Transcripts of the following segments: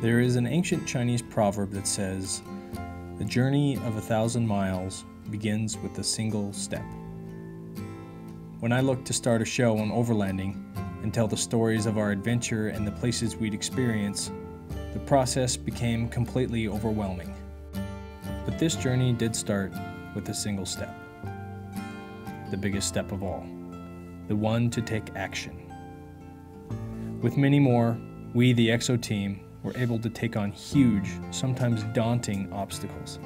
There is an ancient Chinese proverb that says, "The journey of 1,000 miles begins with a single step." When I looked to start a show on overlanding and tell the stories of our adventure and the places we'd experience, the process became completely overwhelming. But this journey did start with a single step. The biggest step of all. The one to take action. With many more, we, the EXO team, were able to take on huge, sometimes daunting obstacles.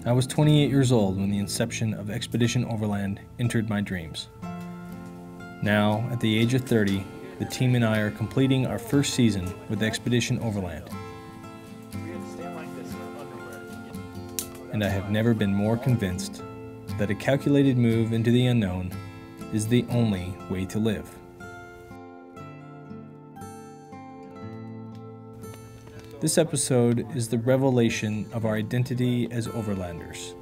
I was 28 years old when the inception of Expedition Overland entered my dreams. Now, at the age of 30, the team and I are completing our first season with Expedition Overland. And I have never been more convinced that a calculated move into the unknown is the only way to live. This episode is the revelation of our identity as overlanders.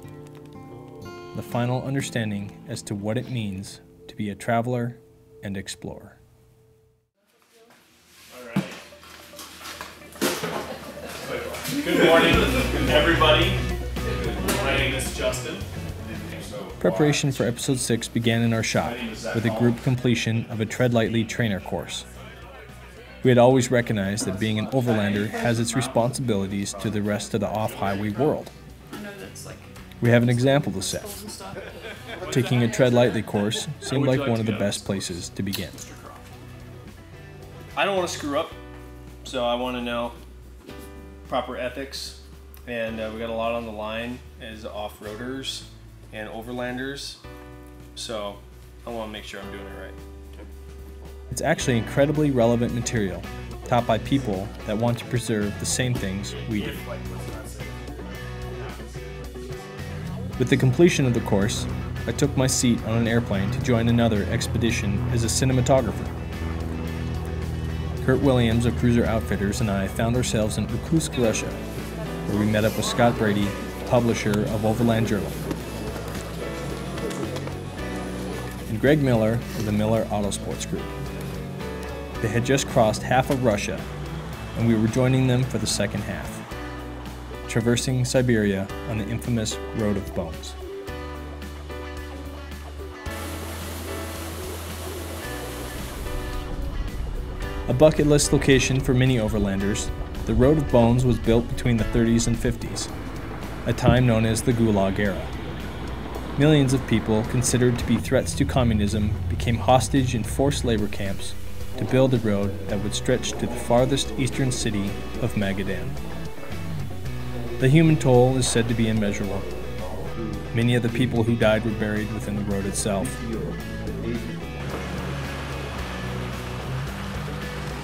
The final understanding as to what it means to be a traveler and explorer. All right. Good morning, everybody. My name is Justin. Preparation for episode 6 began in our shop with a group completion of a Tread Lightly trainer course. We had always recognized that being an overlander has its responsibilities to the rest of the off-highway world. We have an example to set. Taking a Tread Lightly course seemed like one of the best places to begin. I don't want to screw up, so I want to know proper ethics, and we got a lot on the line as off-roaders and overlanders, so I want to make sure I'm doing it right. It's actually incredibly relevant material, taught by people that want to preserve the same things we do. With the completion of the course, I took my seat on an airplane to join another expedition as a cinematographer. Kurt Williams of Cruiser Outfitters and I found ourselves in Irkutsk, Russia, where we met up with Scott Brady, publisher of Overland Journal, and Greg Miller of the Miller Autosports Group. They had just crossed half of Russia, and we were joining them for the second half, traversing Siberia on the infamous Road of Bones. A bucket list location for many overlanders, the Road of Bones was built between the 30s and 50s, a time known as the Gulag Era. Millions of people considered to be threats to communism became hostage in forced labor camps to build a road that would stretch to the farthest eastern city of Magadan. The human toll is said to be immeasurable. Many of the people who died were buried within the road itself.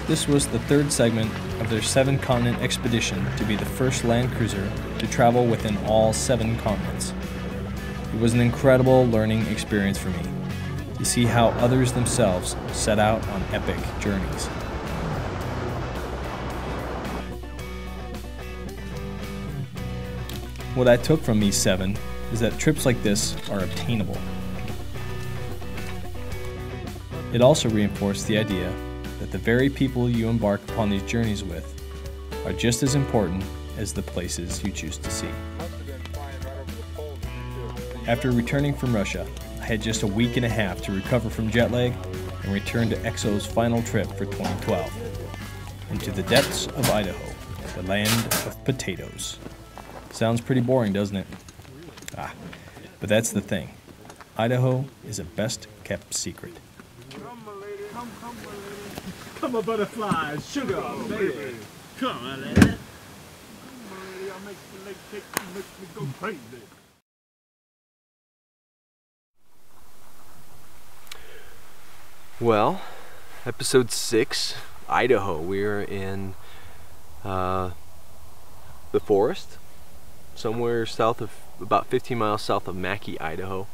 This was the third segment of their 7-continent expedition to be the first land cruiser to travel within all 7 continents. It was an incredible learning experience for me, to see how others themselves set out on epic journeys. What I took from these 7 is that trips like this are obtainable. It also reinforced the idea that the very people you embark upon these journeys with are just as important as the places you choose to see. After returning from Russia, I had just a week and a half to recover from jet lag and return to EXO's final trip for 2012, into the depths of Idaho, the land of potatoes. Sounds pretty boring, doesn't it? But that's the thing. Idaho is a best-kept secret. Come, my lady. Come, my butterflies. Sugar, baby. Come, my lady. Come, my lady. I'll make the leg kick and make me go crazy. Well, episode 6, Idaho. We're in the forest, somewhere south of, about 15 miles south of Mackay, Idaho.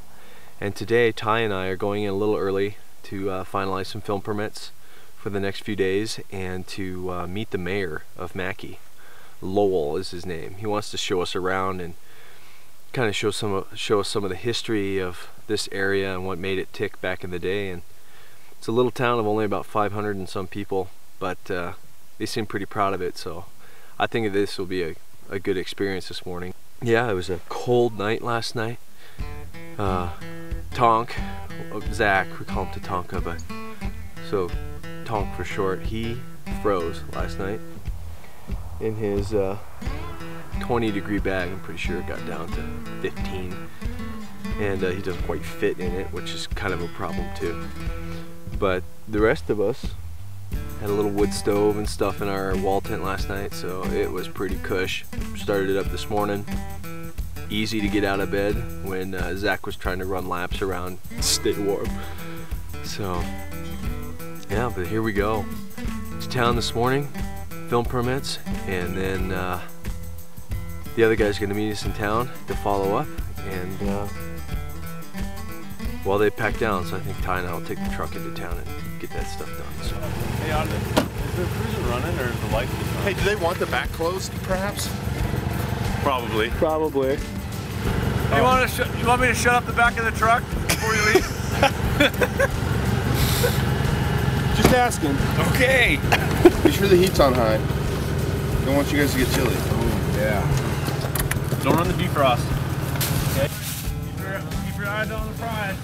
And today, Ty and I are going in a little early to finalize some film permits for the next few days and to meet the mayor of Mackay. Lowell is his name. He wants to show us around and kind of show us some of the history of this area and what made it tick back in the day. And it's a little town of only about 500 and some people, but they seem pretty proud of it, so I think this will be a good experience this morning. Yeah, it was a cold night last night. Tonk, Zach, we call him Tatonka, but so Tonk for short, he froze last night in his 20-degree bag. I'm pretty sure it got down to 15, and he doesn't quite fit in it, which is kind of a problem too. But the rest of us had a little wood stove and stuff in our wall tent last night, so it was pretty cush. Started it up this morning. Easy to get out of bed when Zach was trying to run laps around to stay warm. So yeah, but here we go to town this morning, film permits, and then the other guy's gonna meet us in town to follow up, and well, they packed down, so I think Ty and I will take the truck into town and get that stuff done. So. Hey, is the cruiser running, or is the light just on? Hey, do they want the back closed, perhaps? Probably. Probably. You want me to shut up the back of the truck before you leave? Just asking. Okay. Be sure the heat's on high. Don't want you guys to get chilly. Oh, yeah. Don't run the defrost. Okay. Keep your eyes on the prize.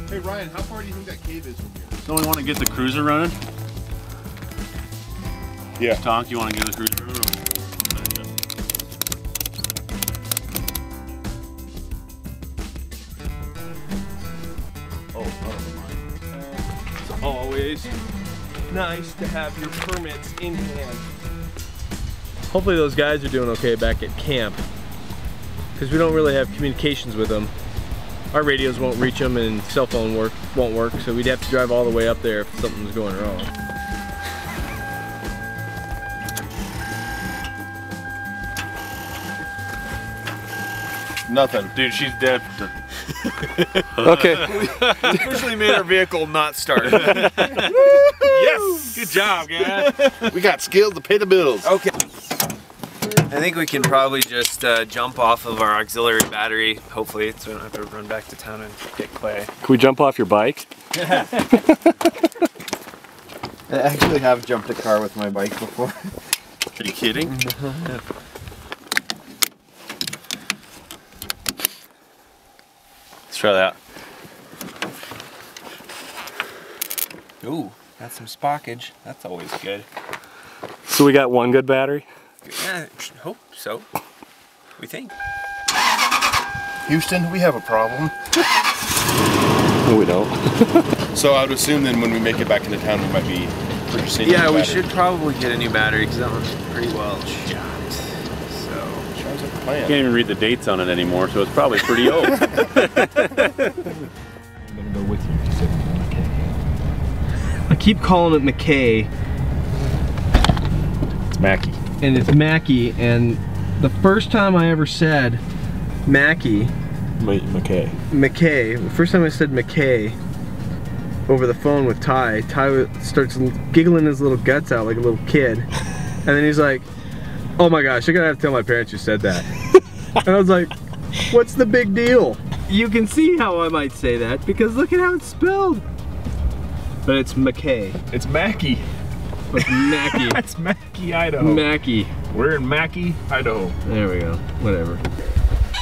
Hey Ryan, how far do you think that cave is from here? Don't we want to get the cruiser running? Yeah. Tonk, you want to get the cruiser running? It's always nice to have your permits in hand. Hopefully those guys are doing okay back at camp, because we don't really have communications with them. Our radios won't reach them and cell phone won't work, so we'd have to drive all the way up there if something was going wrong. Nothing. Dude, she's dead. Okay. Officially made our vehicle not start. Yes! Good job, guys. We got skills to pay the bills. Okay. I think we can probably just jump off of our auxiliary battery, hopefully, so we don't have to run back to town and get clay. Can we jump off your bike? I actually have jumped a car with my bike before. Are you kidding? Let's try that. Ooh, got some spockage. That's always good. So we got one good battery? Yeah, hope so. We think. Houston, we have a problem. No, we don't. So I would assume then when we make it back into town, we might be purchasing. Yeah, we should probably get a new battery because that one's pretty well shot. So. Sounds like a Can't plan. even read the dates on it anymore, so it's probably pretty old. I'm gonna go with you. You said McKay. I keep calling it McKay, It's Mackie. and it's Mackie, and the first time I ever said Mackie, McKay. McKay, the first time I said McKay over the phone with Ty starts giggling his little guts out like a little kid, and then he's like, oh my gosh, I'm gonna have to tell my parents you said that. And I was like, what's the big deal? You can see how I might say that because look at how it's spelled. But it's McKay. It's Mackie. It's Mackie. It's Mackie, Idaho. Mackie. We're in Mackie, Idaho. There we go. Whatever.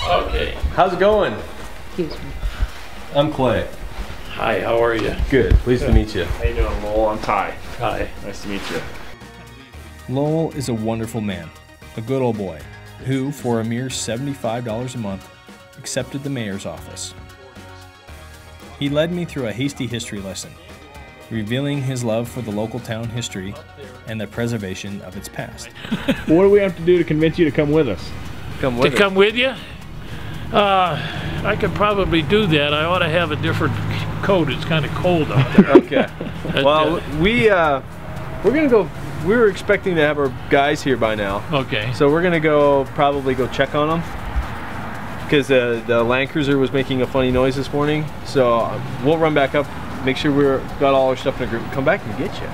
Okay. How's it going? I'm Clay. Hi, how are you? Good. Pleased to meet you. How you doing, Lowell? I'm Ty. Hi. Nice to meet you. Lowell is a wonderful man, a good old boy, who, for a mere $75 a month, accepted the mayor's office. He led me through a hasty history lesson, revealing his love for the local town history and the preservation of its past. What do we have to do to convince you to come with us? Come with To come with you? I could probably do that. I ought to have a different coat. It's kind of cold out there. Okay. Well, we're gonna go. We were expecting to have our guys here by now, Okay. so we're gonna probably go check on them because the Land Cruiser was making a funny noise this morning. So we'll run back up, make sure we're got all our stuff in a group, come back and get you.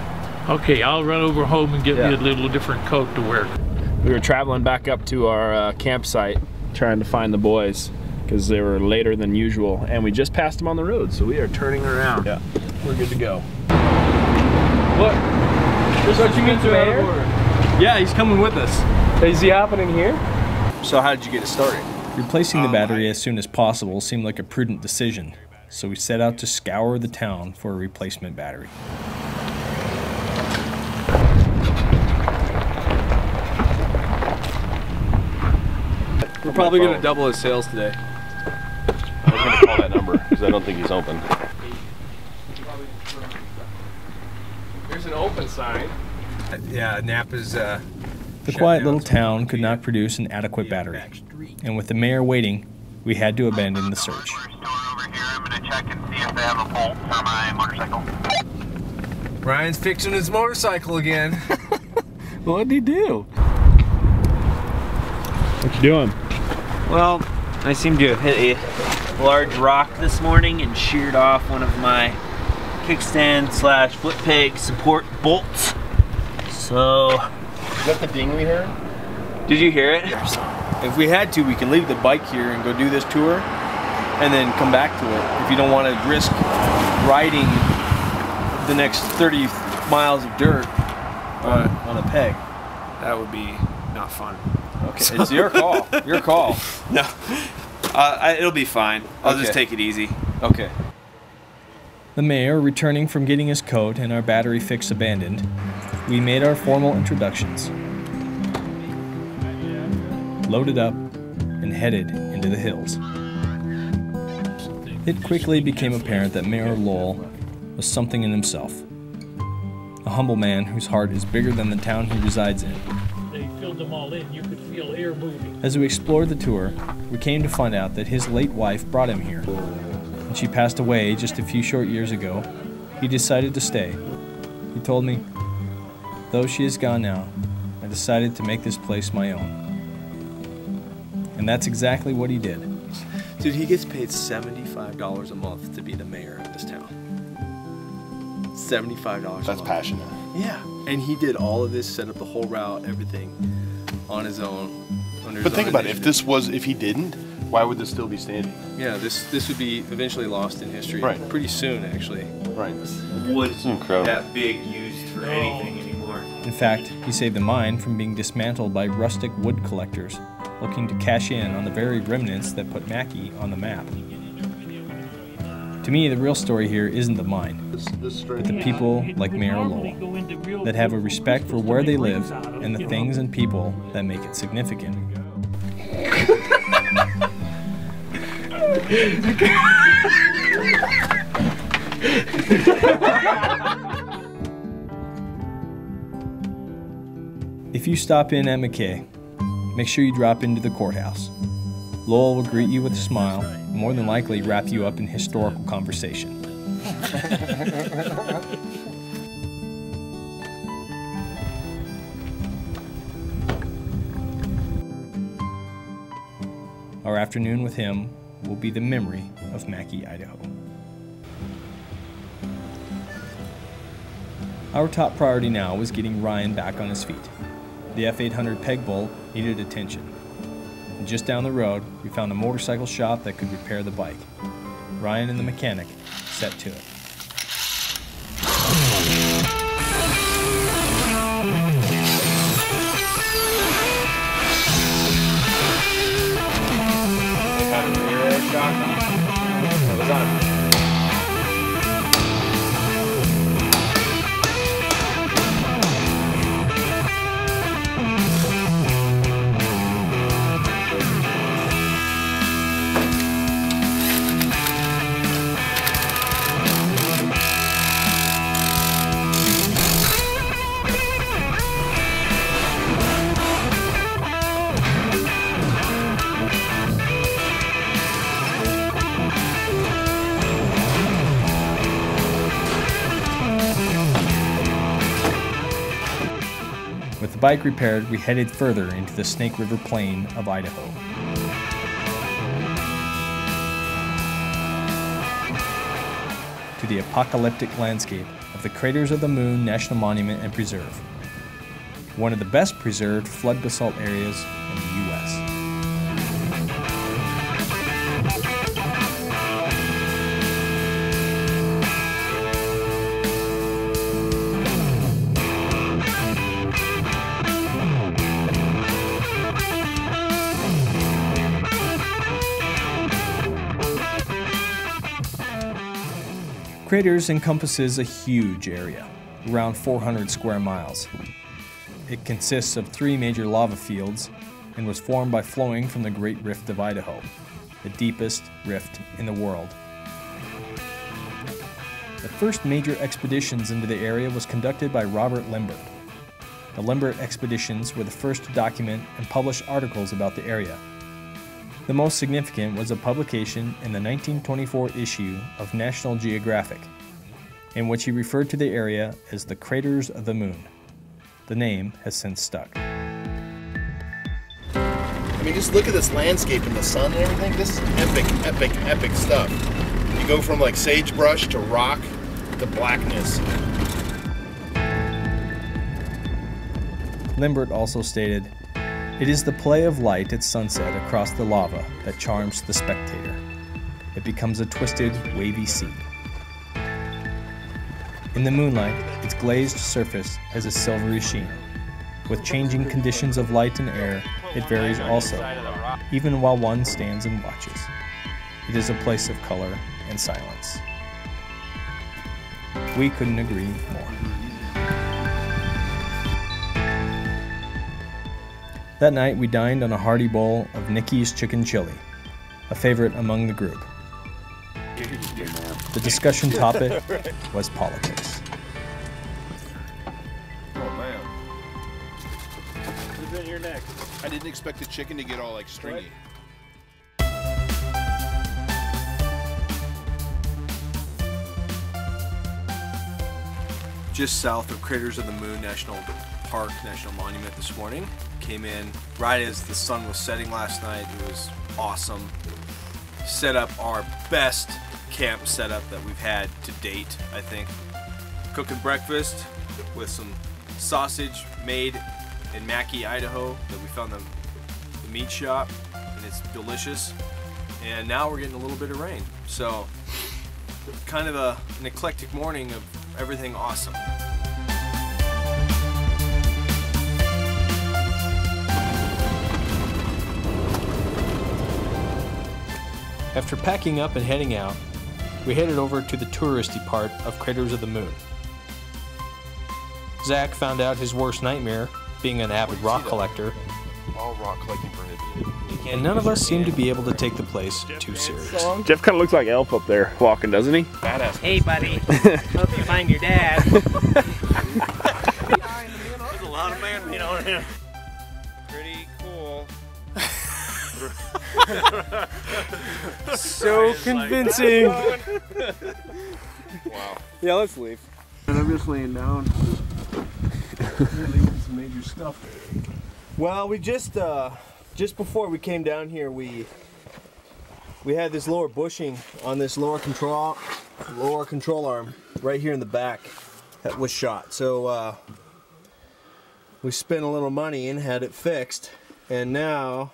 Okay, I'll run over home and get me a little different coat to wear. We were traveling back up to our campsite trying to find the boys because they were later than usual, and we just passed them on the road, so we are turning around. Yeah. We're good to go. What? This is what you mean to Mayor? Yeah, he's coming with us. Is he happening here? So how did you get it started? Replacing the battery as soon as possible seemed like a prudent decision, so we set out to scour the town for a replacement battery. We're probably going to double his sales today. I was going to call that number because I don't think he's open. There's an open sign. Yeah, Napa's The quiet little town could not produce an adequate battery, and with the mayor waiting, we had to abandon the search. Ryan's fixing his motorcycle again. What'd he do? What you doing? Well, I seem to have hit a large rock this morning and sheared off one of my kickstand / foot peg support bolts. So... Is that the ding we heard? Did you hear it? If we had to, we can leave the bike here and go do this tour and then come back to it. If you don't want to risk riding the next 30 miles of dirt on a peg. That would be not fun. Okay, it's your call. Your call. No. It'll be fine. I'll just take it easy. Okay. The mayor returning from getting his coat and our battery fix abandoned, we made our formal introductions, loaded up, and headed into the hills. It quickly became apparent that Mayor Lowell was something in himself. A humble man whose heart is bigger than the town he resides in. They filled them all in. You could feel air moving. As we explored the tour, we came to find out that his late wife brought him here. When she passed away just a few short years ago, he decided to stay. He told me, "Though she is gone now, I decided to make this place my own." And that's exactly what he did. Dude, he gets paid $75 a month to be the mayor of this town. $75 a month. That's passionate. Yeah, and he did all of this, set up the whole route, everything on his own. But think about it, if he didn't, why would this still be standing? Yeah, this would be eventually lost in history. Right. Pretty soon, actually. Right. Wood's incredible. that big used for anything anymore. In fact, he saved the mine from being dismantled by rustic wood collectors looking to cash in on the very remnants that put Mackay on the map. To me, the real story here isn't the mine, but the people like Mayor Lowell that have a respect for where they live and the things and people that make it significant. If you stop in at McKay, make sure you drop into the courthouse. Lowell will greet you with a smile and more than likely wrap you up in historical conversation. Our afternoon with him will be the memory of Mackay, Idaho. Our top priority now was getting Ryan back on his feet. The F800 peg bolt needed attention. And just down the road, we found a motorcycle shop that could repair the bike. Ryan and the mechanic set to it. With the bike repaired, we headed further into the Snake River Plain of Idaho. To the apocalyptic landscape of of the Craters of the Moon National Monument and Preserve, one of the best preserved flood basalt areas in the U.S. Craters encompasses a huge area, around 400 square miles. It consists of 3 major lava fields and was formed by flowing from the Great Rift of Idaho, the deepest rift in the world. The first major expeditions into the area was conducted by Robert Limbert. The Limbert expeditions were the first to document and publish articles about the area. The most significant was a publication in the 1924 issue of National Geographic, in which he referred to the area as the Craters of the Moon. The name has since stuck. I mean, just look at this landscape and the sun and everything. This is epic, epic, epic stuff. You go from like sagebrush to rock to blackness. Limbert also stated, "It is the play of light at sunset across the lava that charms the spectator. It becomes a twisted, wavy sea. In the moonlight, its glazed surface has a silvery sheen. With changing conditions of light and air, it varies also, even while one stands and watches. It is a place of color and silence." We couldn't agree more. That night, we dined on a hearty bowl of Nikki's chicken chili, a favorite among the group. The discussion topic was politics. Oh man. Who's in here next? I didn't expect the chicken to get all like stringy. Just south of Craters of the Moon National Park, National Monument this morning. Came in right as the sun was setting last night. It was awesome. Set up our best camp setup that we've had to date, I think. Cooking breakfast with some sausage made in Mackay, Idaho that we found the meat shop, and it's delicious. And now we're getting a little bit of rain. So kind of an eclectic morning of everything awesome. After packing up and heading out, we headed over to the touristy part of Craters of the Moon. Zach found out his worst nightmare, being an avid rock collector, All rock collecting prohibited. and none of us seemed to be able to take the place too serious. Jeff kind of looks like Elf up there walking, doesn't he? Badass. Hey, buddy. Hope you find your dad. There's a lot of man meat on him. Pretty cool. So convincing. Wow. Yeah, let's leave. And I'm just laying down. Some major stuff. Well, we just before we came down here, we had this lower bushing on this lower control arm right here in the back that was shot. So we spent a little money and had it fixed, and now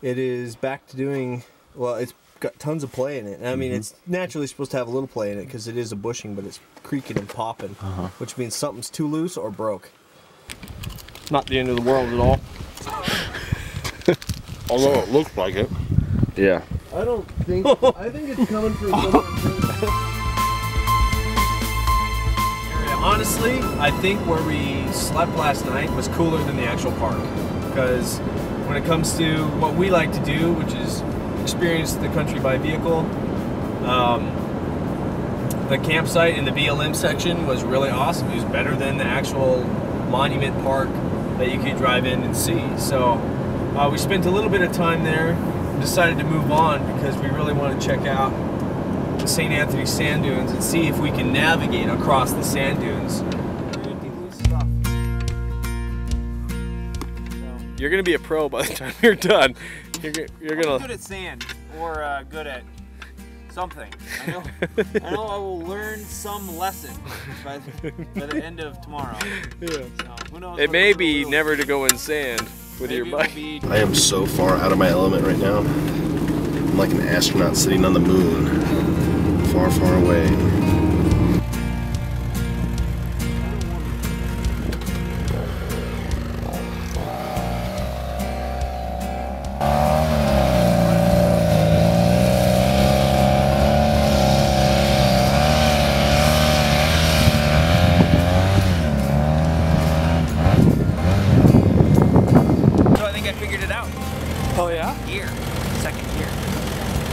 it is back to doing, well, it's got tons of play in it. I mean, it's naturally supposed to have a little play in it because it is a bushing, but it's creaking and popping, which means something's too loose or broke. Not the end of the world at all. Although it looks like it. Yeah. I don't think, I think it's coming from Honestly, I think where we slept last night was cooler than the actual park, because when it comes to what we like to do, which is experience the country by vehicle, the campsite in the BLM section was really awesome. It was better than the actual monument park that you could drive in and see. So we spent a little bit of time there, decided to move on because we really want to check out the St. Anthony sand dunes and see if we can navigate across the sand dunes. You're gonna be a pro by the time you're done. You're gonna good at sand, or good at something. I know I will learn some lesson by the end of tomorrow. Yeah. So, who knows? It may be never to go in sand with your bike. I am so far out of my element right now. I'm like an astronaut sitting on the moon, far, far away. Oh yeah? Gear. Second gear.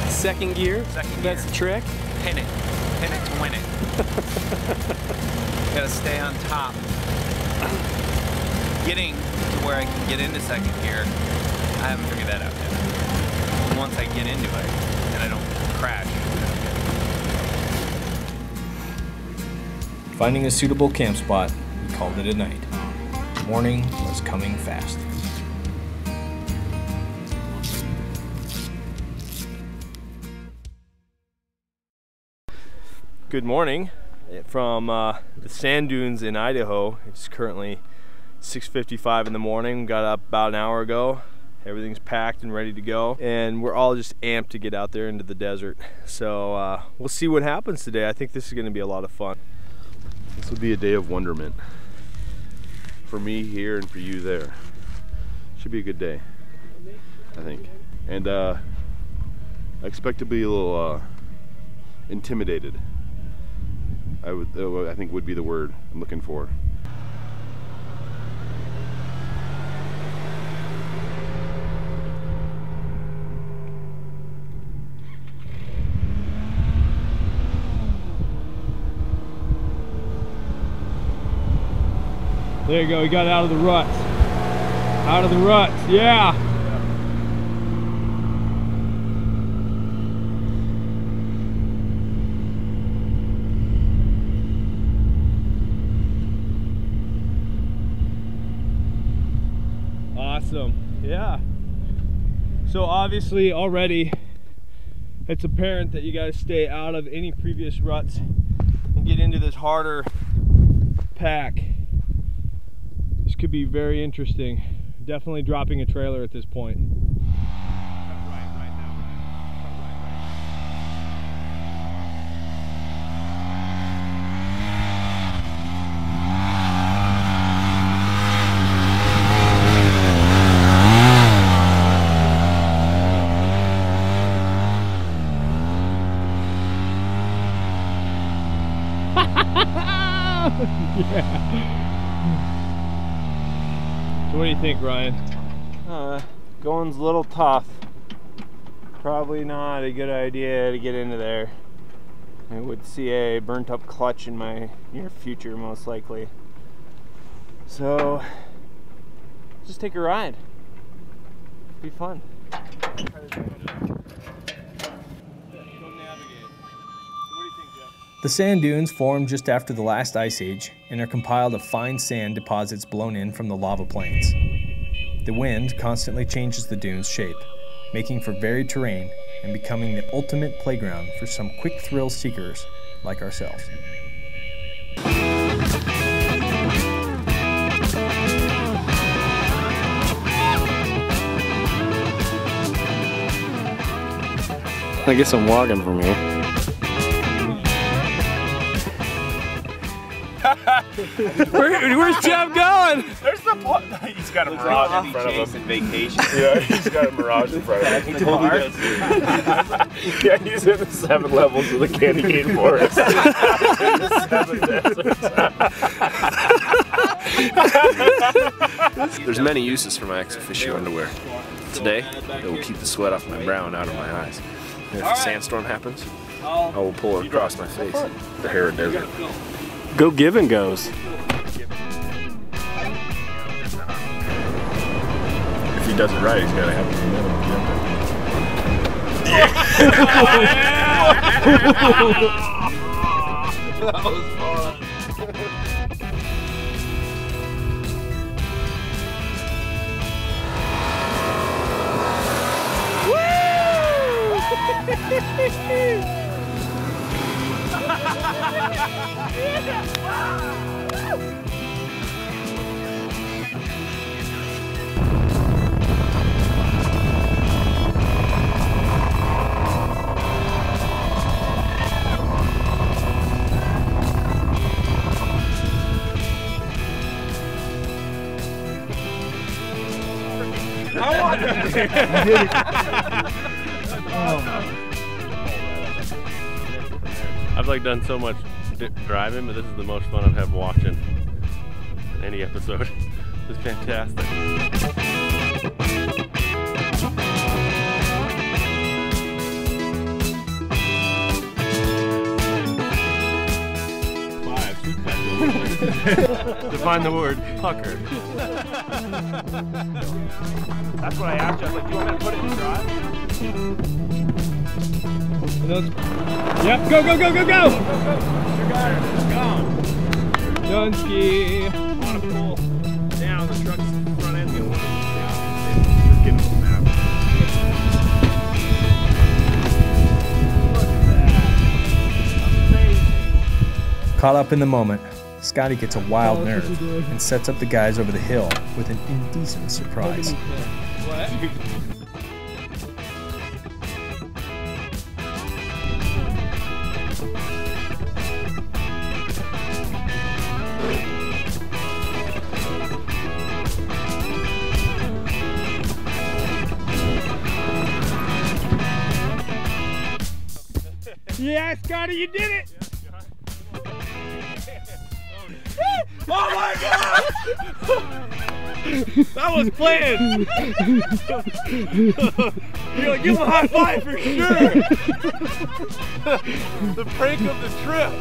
Second gear? Second That's gear. the trick? Pin it. Pin it to win it. Gotta stay on top. Getting to where I can get into second gear, I haven't figured that out yet. Once I get into it, and I don't crash. Finding a suitable camp spot, we called it a night. Morning was coming fast. Good morning from the sand dunes in Idaho. It's currently 6:55 in the morning. Got up about an hour ago. Everything's packed and ready to go, and we're all just amped to get out there into the desert. So we'll see what happens today. I think this is going to be a lot of fun. This will be a day of wonderment for me here and for you there. Should be a good day, I think. And I expect to be a little intimidated. I think would be the word I'm looking for. There you go, we got out of the ruts. Out of the ruts, yeah. Awesome, yeah. So obviously already it's apparent that you gotta stay out of any previous ruts and get into this harder pack. This could be very interesting. Definitely dropping a trailer at this point. Yeah. So what do you think, Ryan? Going's a little tough. Probably not a good idea to get into there. I would see a burnt up clutch in my near future, most likely. So just take a ride. Be fun. The sand dunes formed just after the last ice age and are compiled of fine sand deposits blown in from the lava plains. The wind constantly changes the dunes' shape, making for varied terrain and becoming the ultimate playground for some quick thrill seekers like ourselves. I guess I'm walking from here. Where's Jeff going? There's the plot. He's got a mirage in front of him. Vacation. Yeah, he's got a mirage in front of him. Yeah, he's in the 7 levels of the candy cane forest. 7 deserts. There's many uses for my ex officio underwear. Today, it will keep the sweat off my brow and out of my eyes. And if a sandstorm happens, I will pull it across my face. The hair of desert. Go give and goes. If he does it right, he's got to have That was fun. Woo! I've like done so much driving, but this is the most fun I've had watching any episode. It's fantastic. Define the word pucker. That's what I asked you. I was like, do you want me to put it in drive? Yep, go, go, go, go, go! You got it. It's gone. Dunsky. I want to pull down the truck's front end. You want to pull down. Get the map. Look at that. Amazing. Caught up in the moment, Scotty gets a wild nerve and sets up the guys over the hill with an indecent surprise. What? Yeah, Scotty, you did it! Oh my god! That was planned! You're gonna give him a high five for sure! The prank of the trip!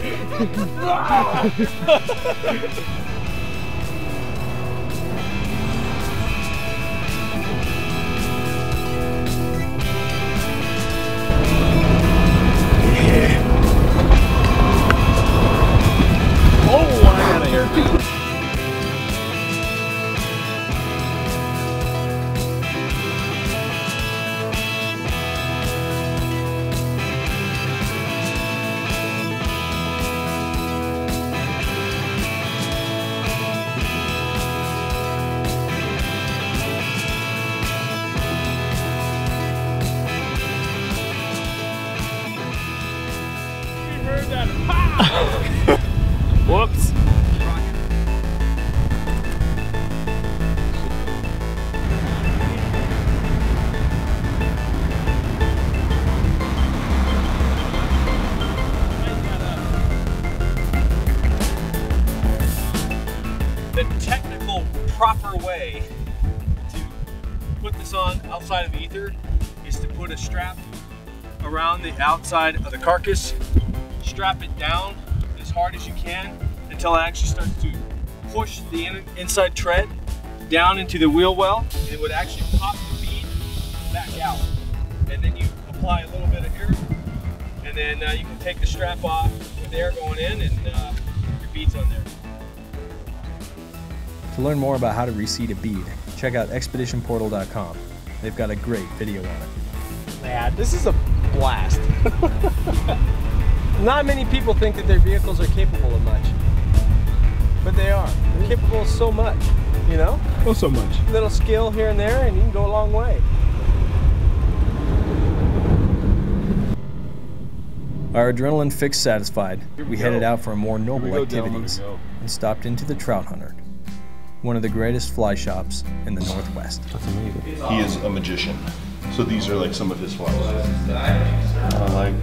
Whoops. The technical proper way to put this on outside of ether is to put a strap around the outside of the carcass, strap it down as hard as you can until it actually starts to push the inside tread down into the wheel well, and it would actually pop the bead back out. And then you apply a little bit of air, and then you can take the strap off with air going in, and your bead's on there. To learn more about how to reseat a bead, check out expeditionportal.com. They've got a great video on it. Man, this is a blast. Not many people think that their vehicles are capable of much, but they are. They're capable of so much, you know? Oh, so much. A little skill here and there, and you can go a long way. Our adrenaline fix satisfied, we headed out for more noble activities and stopped into the Trout Hunter, one of the greatest fly shops in the Northwest. He is a magician. So these are like some of his flies. I like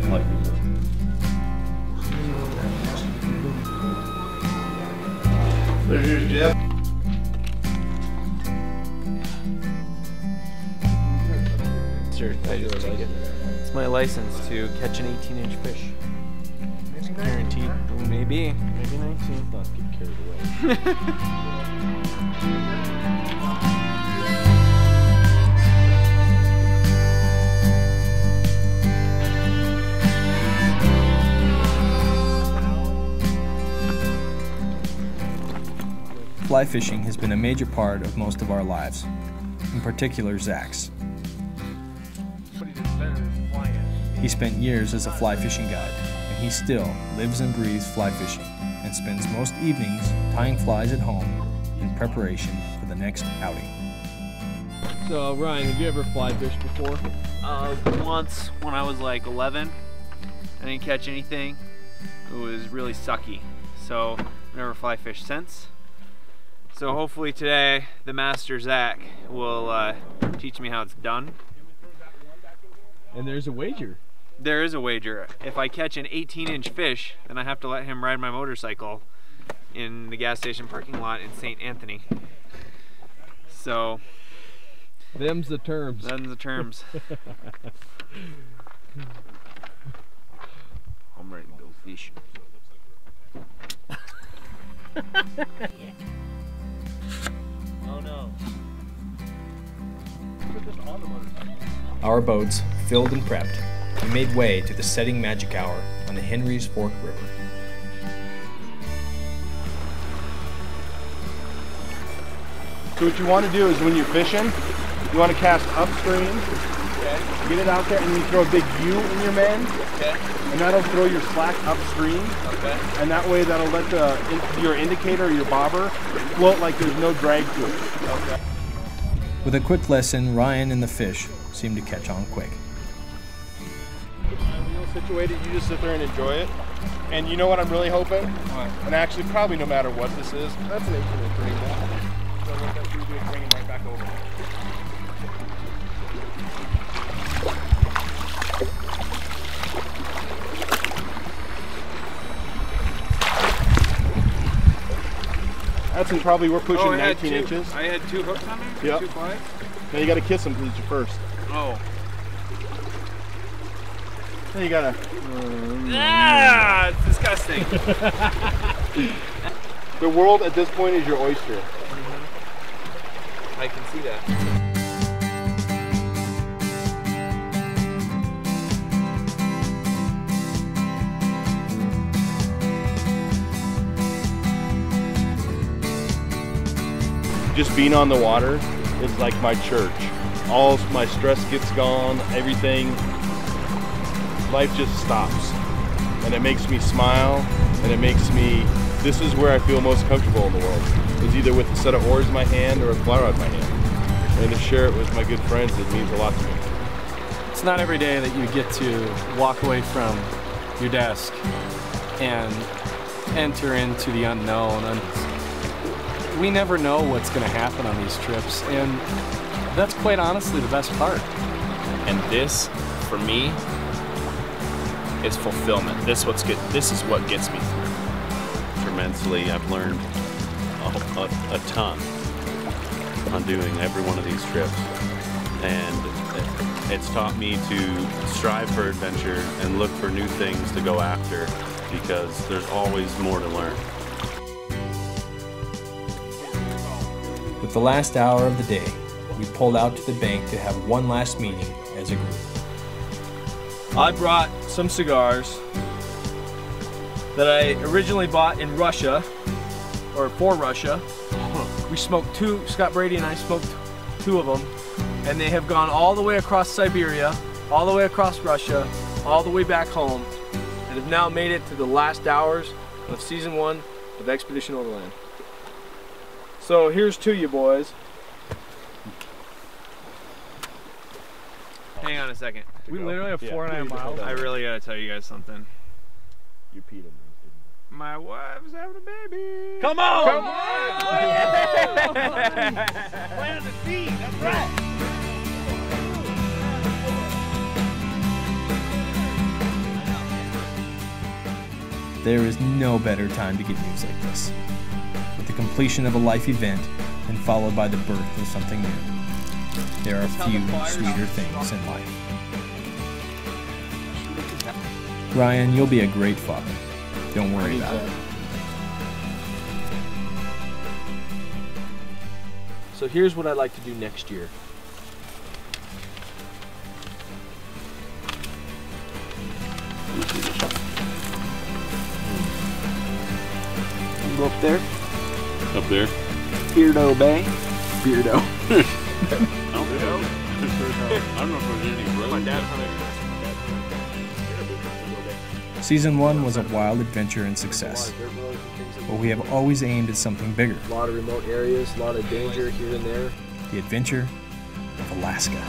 There's Jeff. Sure, I just take it. It's my license to catch an 18-inch fish. Guaranteed. Maybe 19. Let's get carried away. Fly fishing has been a major part of most of our lives, in particular Zach's. He spent years as a fly fishing guide, and he still lives and breathes fly fishing and spends most evenings tying flies at home in preparation for the next outing. So Ryan, have you ever fly fished before? Once when I was like 11. I didn't catch anything. It was really sucky. So I've never fly fished since. So hopefully today the master Zach will teach me how it's done. And there's a wager. There is a wager. If I catch an 18-inch fish, then I have to let him ride my motorcycle in the gas station parking lot in St. Anthony. So them's the terms. them's the terms. I'm ready to go fishing. Oh no. Our boats filled and prepped, we made way to the setting magic hour on the Henry's Fork River. So what you want to do is when you're fishing, you want to cast upstream, get it out there, and you throw a big U in your mend, and that'll throw your slack upstream, and that way that'll let your indicator or your bobber float like there's no drag to it. With a quick lesson, Ryan and the fish seemed to catch on quick. Situated, you just sit there and enjoy it. And you know what I'm really hoping? And actually, probably no matter what this is, that's an 18-inch ring ball. So what that's going to do is bring it right back over. That's in probably, we're pushing 19 inches. I had 2 hooks on there? Yep. 2 flies? Now you got to kiss them because it's your first. Oh. Then you got to... Ah, it's disgusting. The world at this point is your oyster. I can see that. Just being on the water is like my church. All my stress gets gone, everything. Life just stops. And it makes me smile, and it makes me, this is where I feel most comfortable in the world. It's either with a set of oars in my hand or a fly rod in my hand. And to share it with my good friends, it means a lot to me. It's not every day that you get to walk away from your desk and enter into the unknown. And we never know what's going to happen on these trips, and that's quite honestly the best part. And this, for me, is fulfillment. This is what gets me through. Tremendously, I've learned a ton on doing every one of these trips, and it's taught me to strive for adventure and look for new things to go after, because there's always more to learn. With the last hour of the day, we pulled out to the bank to have one last meeting as a group. I brought some cigars that I originally bought in Russia, or for Russia. We smoked 2, Scott Brady and I smoked 2 of them, and they have gone all the way across Siberia, all the way across Russia, all the way back home, and have now made it to the last hours of season 1 of Expedition Overland. So here's to you, boys. Hang on a second. We literally have 4.5 miles. I really gotta tell you guys something. You peed him. My wife's having a baby. Come on! Come on! Plant the seed, that's right. There is no better time to get news like this. With the completion of a life event and followed by the birth of something new. There are few sweeter things in life. Ryan, you'll be a great father. Don't worry about it. So here's what I'd like to do next year. Go up there. Up there? Beardo Bay. Beardo. I don't know if there's any road. My dad Season 1 was a wild adventure and success, but we have always aimed at something bigger. A lot of remote areas, a lot of danger here and there. The adventure of Alaska.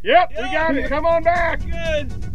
Yep, we got it. Come on back. Good.